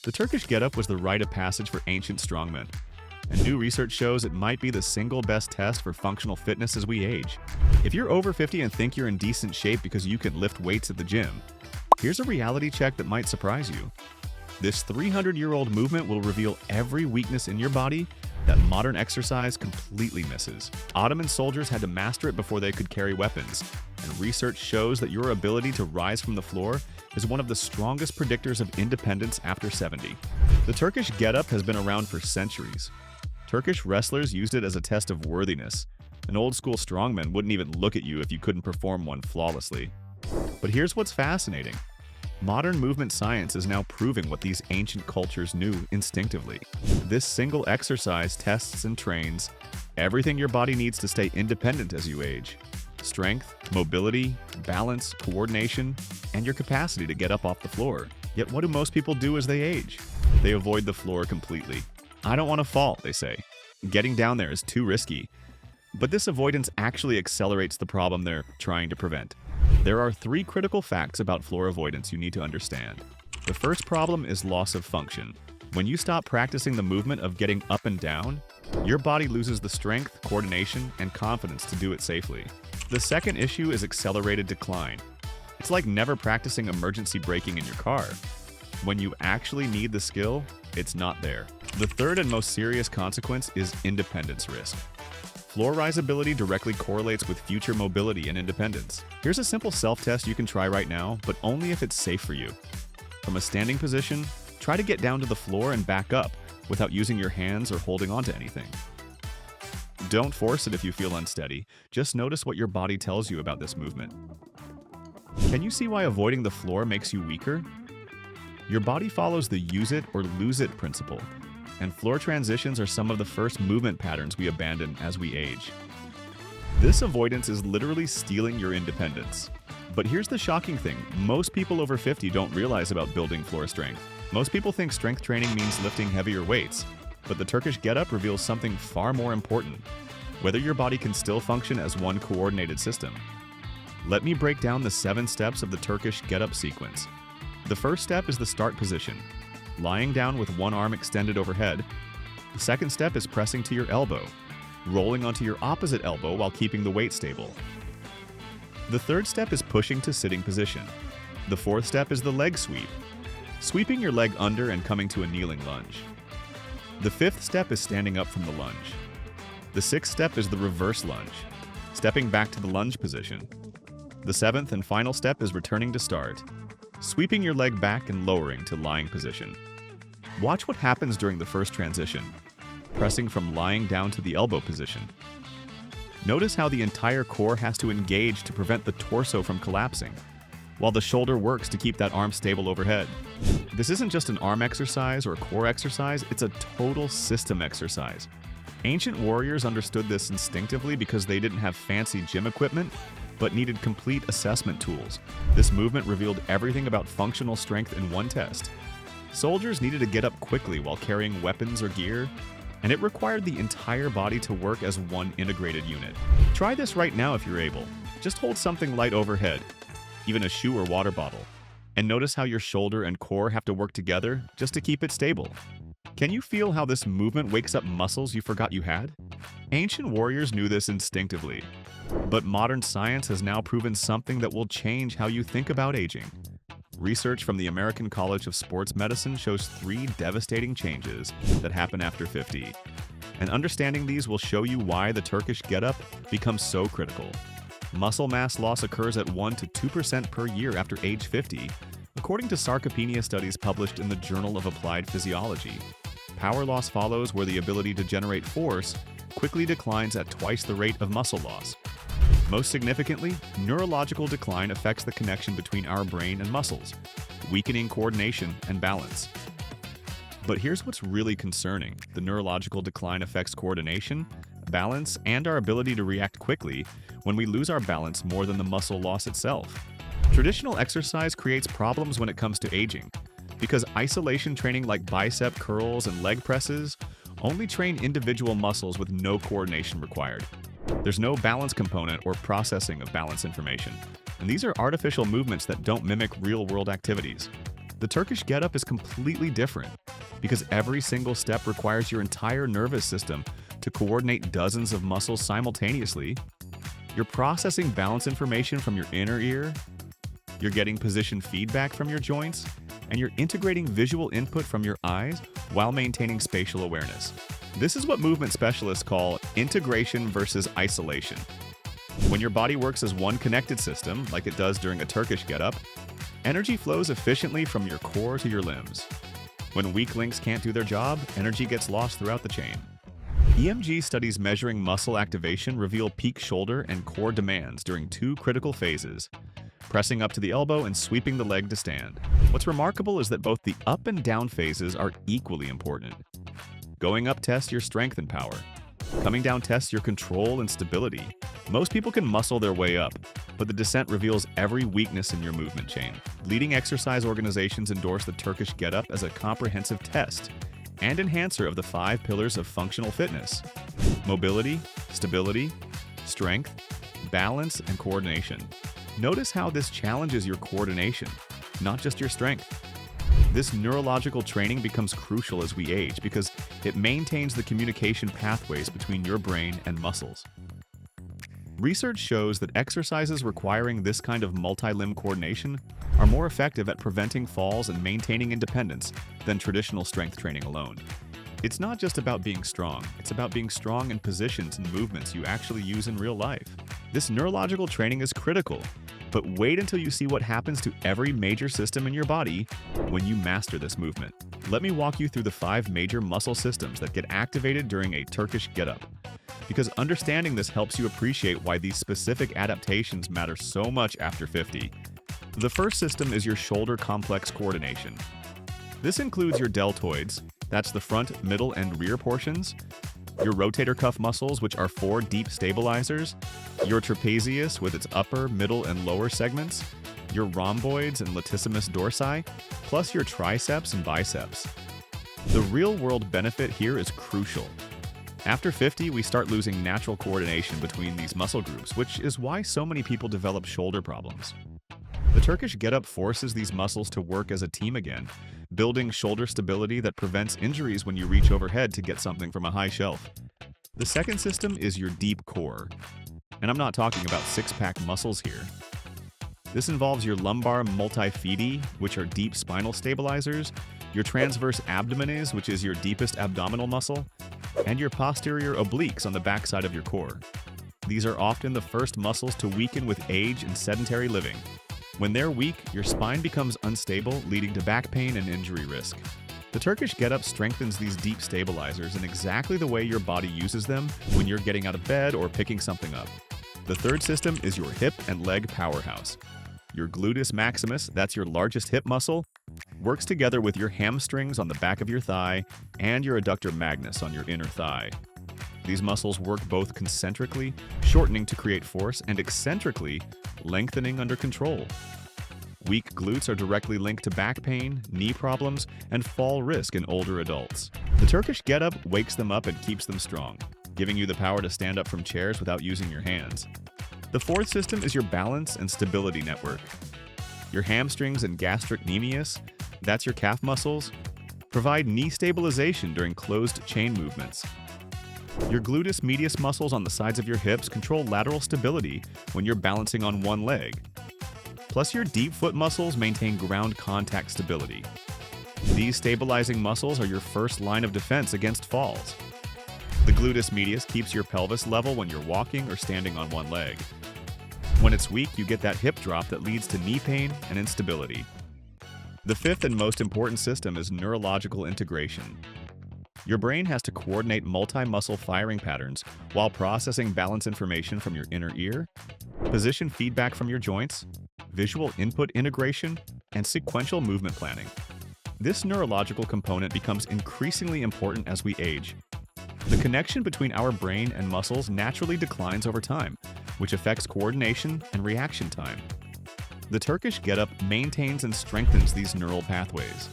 The Turkish getup was the rite of passage for ancient strongmen, and new research shows it might be the single best test for functional fitness as we age. If you're over 50 and think you're in decent shape because you can lift weights at the gym, here's a reality check that might surprise you. This 300-year-old movement will reveal every weakness in your body that modern exercise completely misses. Ottoman soldiers had to master it before they could carry weapons, and research shows that your ability to rise from the floor is one of the strongest predictors of independence after 70. The Turkish getup has been around for centuries. Turkish wrestlers used it as a test of worthiness. An old-school strongman wouldn't even look at you if you couldn't perform one flawlessly. But here's what's fascinating. Modern movement science is now proving what these ancient cultures knew instinctively. This single exercise tests and trains everything your body needs to stay independent as you age. Strength, mobility, balance, coordination, and your capacity to get up off the floor. Yet what do most people do as they age? They avoid the floor completely. I don't want to fall, they say. Getting down there is too risky. But this avoidance actually accelerates the problem they're trying to prevent. There are 3 critical facts about floor avoidance you need to understand. The first problem is loss of function. When you stop practicing the movement of getting up and down, your body loses the strength, coordination, and confidence to do it safely. The second issue is accelerated decline. It's like never practicing emergency braking in your car. When you actually need the skill, it's not there. The third and most serious consequence is independence risk. Floor riseability directly correlates with future mobility and independence. Here's a simple self-test you can try right now, but only if it's safe for you. From a standing position, try to get down to the floor and back up without using your hands or holding onto anything. Don't force it if you feel unsteady. Just notice what your body tells you about this movement. Can you see why avoiding the floor makes you weaker? Your body follows the use it or lose it principle, and floor transitions are some of the first movement patterns we abandon as we age. This avoidance is literally stealing your independence. But here's the shocking thing. Most people over 50 don't realize about building floor strength. Most people think strength training means lifting heavier weights, but the Turkish getup reveals something far more important: whether your body can still function as one coordinated system. Let me break down the 7 steps of the Turkish getup sequence. The first step is the start position, lying down with one arm extended overhead. The second step is pressing to your elbow, rolling onto your opposite elbow while keeping the weight stable. The third step is pushing to sitting position. The fourth step is the leg sweep, sweeping your leg under and coming to a kneeling lunge. The fifth step is standing up from the lunge. The sixth step is the reverse lunge, stepping back to the lunge position. The seventh and final step is returning to start, sweeping your leg back and lowering to lying position. Watch what happens during the first transition, pressing from lying down to the elbow position. Notice how the entire core has to engage to prevent the torso from collapsing, while the shoulder works to keep that arm stable overhead. This isn't just an arm exercise or core exercise, it's a total system exercise. Ancient warriors understood this instinctively because they didn't have fancy gym equipment, but needed complete assessment tools. This movement revealed everything about functional strength in one test. Soldiers needed to get up quickly while carrying weapons or gear, and it required the entire body to work as one integrated unit. Try this right now if you're able. Just hold something light overhead, even a shoe or water bottle, and notice how your shoulder and core have to work together just to keep it stable. Can you feel how this movement wakes up muscles you forgot you had? Ancient warriors knew this instinctively, but modern science has now proven something that will change how you think about aging. Research from the American College of Sports Medicine shows 3 devastating changes that happen after 50. And understanding these will show you why the Turkish getup becomes so critical. Muscle mass loss occurs at 1 to 2% per year after age 50, according to sarcopenia studies published in the Journal of Applied Physiology. Power loss follows, where the ability to generate force quickly declines at twice the rate of muscle loss. Most significantly, neurological decline affects the connection between our brain and muscles, weakening coordination and balance. But here's what's really concerning. The neurological decline affects coordination, balance, and our ability to react quickly when we lose our balance more than the muscle loss itself. Traditional exercise creates problems when it comes to aging, because isolation training like bicep curls and leg presses only train individual muscles with no coordination required. There's no balance component or processing of balance information, and these are artificial movements that don't mimic real-world activities. The Turkish get-up is completely different because every single step requires your entire nervous system to coordinate dozens of muscles simultaneously. You're processing balance information from your inner ear, you're getting position feedback from your joints, and you're integrating visual input from your eyes while maintaining spatial awareness. This is what movement specialists call integration versus isolation. When your body works as one connected system, like it does during a Turkish get-up, energy flows efficiently from your core to your limbs. When weak links can't do their job, energy gets lost throughout the chain. EMG studies measuring muscle activation reveal peak shoulder and core demands during two critical phases: pressing up to the elbow and sweeping the leg to stand. What's remarkable is that both the up and down phases are equally important. Going up tests your strength and power. Coming down tests your control and stability. Most people can muscle their way up, but the descent reveals every weakness in your movement chain. Leading exercise organizations endorse the Turkish get-up as a comprehensive test and enhancer of the 5 pillars of functional fitness: mobility, stability, strength, balance, and coordination. Notice how this challenges your coordination, not just your strength. This neurological training becomes crucial as we age because it maintains the communication pathways between your brain and muscles. Research shows that exercises requiring this kind of multi-limb coordination are more effective at preventing falls and maintaining independence than traditional strength training alone. It's not just about being strong, it's about being strong in positions and movements you actually use in real life. This neurological training is critical, but wait until you see what happens to every major system in your body when you master this movement. Let me walk you through the 5 major muscle systems that get activated during a Turkish get-up, because understanding this helps you appreciate why these specific adaptations matter so much after 50. The first system is your shoulder complex coordination. This includes your deltoids, that's the front, middle, and rear portions, your rotator cuff muscles, which are 4 deep stabilizers, your trapezius with its upper, middle, and lower segments, your rhomboids and latissimus dorsi, plus your triceps and biceps. The real-world benefit here is crucial. After 50, we start losing natural coordination between these muscle groups, which is why so many people develop shoulder problems. The Turkish get-up forces these muscles to work as a team again, building shoulder stability that prevents injuries when you reach overhead to get something from a high shelf. The second system is your deep core. And I'm not talking about six-pack muscles here. This involves your lumbar multifidi, which are deep spinal stabilizers, your transverse abdominis, which is your deepest abdominal muscle, and your posterior obliques on the backside of your core. These are often the first muscles to weaken with age and sedentary living. When they're weak, your spine becomes unstable, leading to back pain and injury risk. The Turkish get-up strengthens these deep stabilizers in exactly the way your body uses them when you're getting out of bed or picking something up. The third system is your hip and leg powerhouse. Your gluteus maximus, that's your largest hip muscle, works together with your hamstrings on the back of your thigh and your adductor magnus on your inner thigh. These muscles work both concentrically, shortening to create force, and eccentrically, lengthening under control. Weak glutes are directly linked to back pain, knee problems, and fall risk in older adults. The Turkish get-up wakes them up and keeps them strong, giving you the power to stand up from chairs without using your hands. The fourth system is your balance and stability network. Your hamstrings and gastrocnemius, that's your calf muscles, provide knee stabilization during closed chain movements. Your gluteus medius muscles on the sides of your hips control lateral stability when you're balancing on one leg. Plus, your deep foot muscles maintain ground contact stability. These stabilizing muscles are your first line of defense against falls. The gluteus medius keeps your pelvis level when you're walking or standing on one leg. When it's weak, you get that hip drop that leads to knee pain and instability. The fifth and most important system is neurological integration. Your brain has to coordinate multi-muscle firing patterns while processing balance information from your inner ear, position feedback from your joints, visual input integration, and sequential movement planning. This neurological component becomes increasingly important as we age. The connection between our brain and muscles naturally declines over time, which affects coordination and reaction time. The Turkish get-up maintains and strengthens these neural pathways.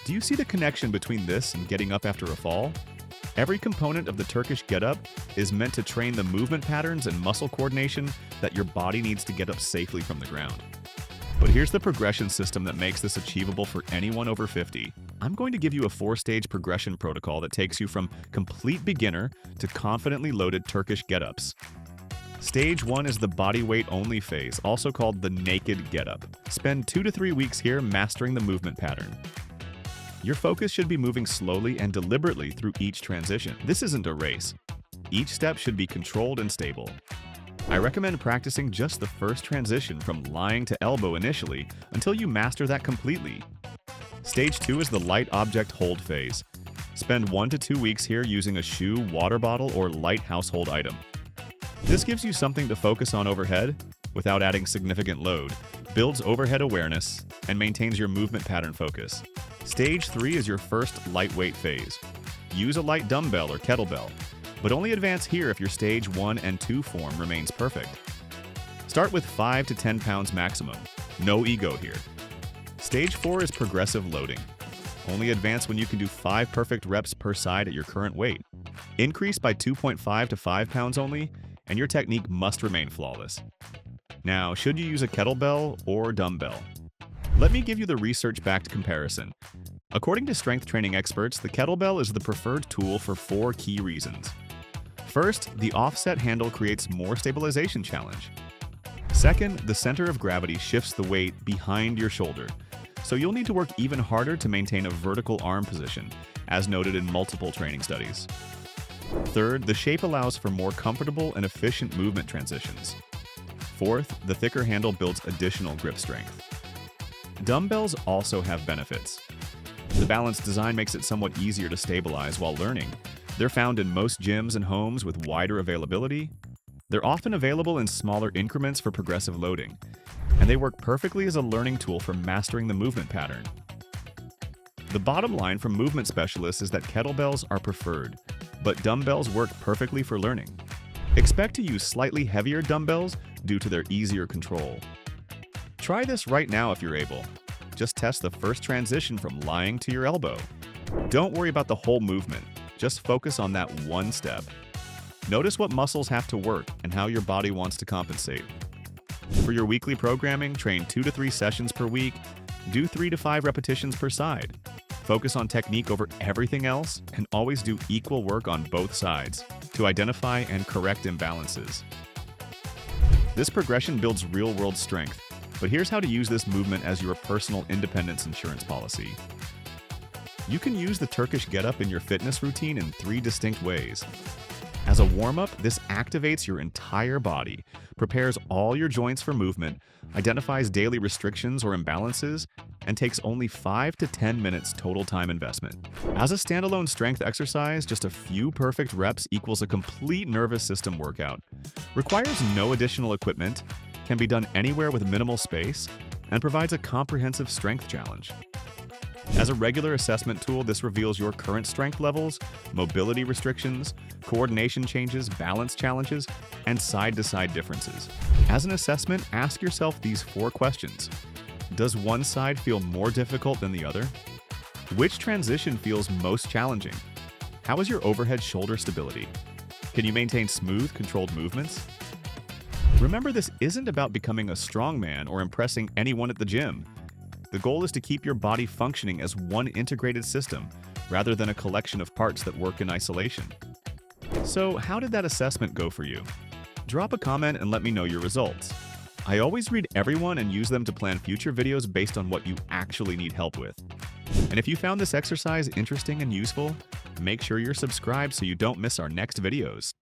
Do you see the connection between this and getting up after a fall? Every component of the Turkish get-up is meant to train the movement patterns and muscle coordination that your body needs to get up safely from the ground. But here's the progression system that makes this achievable for anyone over 50. I'm going to give you a 4-stage progression protocol that takes you from complete beginner to confidently loaded Turkish get-ups. Stage 1 is the body weight only phase, also called the naked get-up. Spend 2 to 3 weeks here mastering the movement pattern. Your focus should be moving slowly and deliberately through each transition. This isn't a race. Each step should be controlled and stable. I recommend practicing just the first transition from lying to elbow initially until you master that completely. Stage 2 is the light object hold phase. Spend 1 to 2 weeks here using a shoe, water bottle, or light household item. This gives you something to focus on overhead without adding significant load, builds overhead awareness, and maintains your movement pattern focus. Stage 3 is your first lightweight phase. Use a light dumbbell or kettlebell, but only advance here if your stage 1 and 2 form remains perfect. Start with 5 to 10 pounds maximum. No ego here. Stage 4 is progressive loading. Only advance when you can do 5 perfect reps per side at your current weight. Increase by 2.5 to 5 pounds only, and your technique must remain flawless. Now, should you use a kettlebell or dumbbell? Let me give you the research-backed comparison. According to strength training experts, the kettlebell is the preferred tool for 4 key reasons. First, the offset handle creates more stabilization challenge. Second, the center of gravity shifts the weight behind your shoulder, so you'll need to work even harder to maintain a vertical arm position, as noted in multiple training studies. Third, the shape allows for more comfortable and efficient movement transitions. Fourth, the thicker handle builds additional grip strength. Dumbbells also have benefits. The balanced design makes it somewhat easier to stabilize while learning. They're found in most gyms and homes with wider availability. They're often available in smaller increments for progressive loading, and they work perfectly as a learning tool for mastering the movement pattern. The bottom line from movement specialists is that kettlebells are preferred, but dumbbells work perfectly for learning. Expect to use slightly heavier dumbbells due to their easier control. Try this right now if you're able. Just test the first transition from lying to your elbow. Don't worry about the whole movement. Just focus on that one step. Notice what muscles have to work and how your body wants to compensate. For your weekly programming, train 2 to 3 sessions per week. Do 3 to 5 repetitions per side. Focus on technique over everything else and always do equal work on both sides to identify and correct imbalances. This progression builds real-world strength, but here's how to use this movement as your personal independence insurance policy. You can use the Turkish get-up in your fitness routine in 3 distinct ways. As a warm-up, this activates your entire body, prepares all your joints for movement, identifies daily restrictions or imbalances, and takes only 5 to 10 minutes total time investment. As a standalone strength exercise, just a few perfect reps equals a complete nervous system workout. Requires no additional equipment, can be done anywhere with minimal space, and provides a comprehensive strength challenge. As a regular assessment tool, this reveals your current strength levels, mobility restrictions, coordination changes, balance challenges, and side-to-side differences. As an assessment, ask yourself these 4 questions. Does one side feel more difficult than the other? Which transition feels most challenging? How is your overhead shoulder stability? Can you maintain smooth, controlled movements? Remember, this isn't about becoming a strongman or impressing anyone at the gym. The goal is to keep your body functioning as one integrated system, rather than a collection of parts that work in isolation. So, how did that assessment go for you? Drop a comment and let me know your results. I always read everyone and use them to plan future videos based on what you actually need help with. And if you found this exercise interesting and useful, make sure you're subscribed so you don't miss our next videos.